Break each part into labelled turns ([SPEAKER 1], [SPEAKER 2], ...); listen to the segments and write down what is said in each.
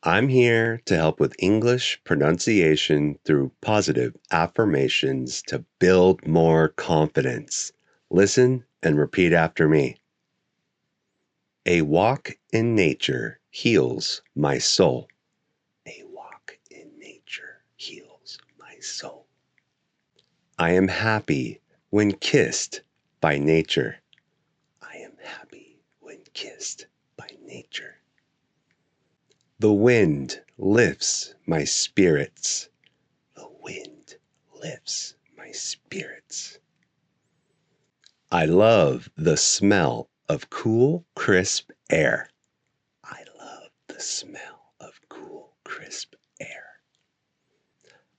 [SPEAKER 1] I'm here to help with English pronunciation through positive affirmations to build more confidence. Listen and repeat after me. A walk in nature heals my soul. A walk in nature heals my soul. I am happy when kissed by nature. I am happy when kissed by nature. The wind lifts my spirits. The wind lifts my spirits. I love the smell of cool, crisp air. I love the smell of cool, crisp air.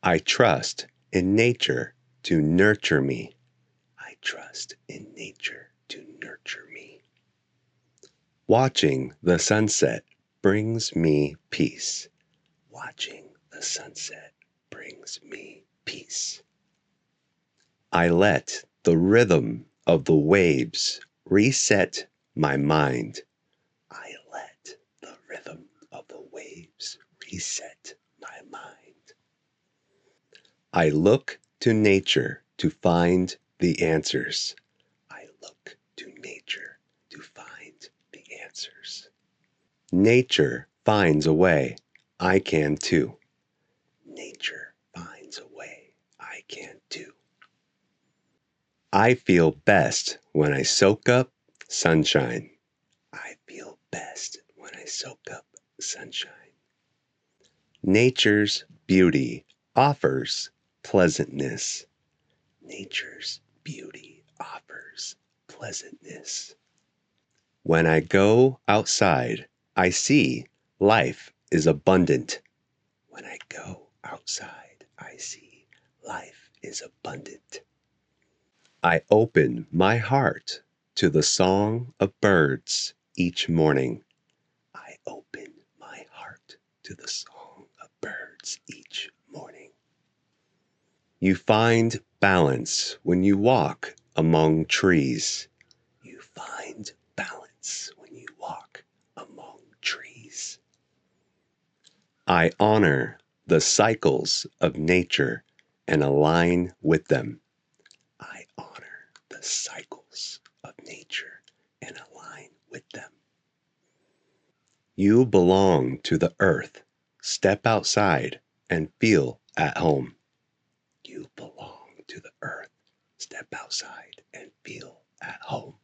[SPEAKER 1] I trust in nature to nurture me. I trust in nature to nurture me. Watching the sunset brings me peace. Watching the sunset brings me peace. I let the rhythm of the waves reset my mind. I let the rhythm of the waves reset my mind. I look to nature to find the answers. I look to nature to find the answers. Nature finds a way. I can too. Nature finds a way. I can too. I feel best when I soak up sunshine. I feel best when I soak up sunshine. Nature's beauty offers pleasantness. Nature's beauty offers pleasantness. When I go outside, I see life is abundant. When I go outside, I see life is abundant. I open my heart to the song of birds each morning. I open my heart to the song of birds each morning. You find balance when you walk among trees. You find balance when you walk among trees. I honor the cycles of nature and align with them. I honor the cycles of nature and align with them. You belong to the earth. Step outside and feel at home. You belong to the earth. Step outside and feel at home.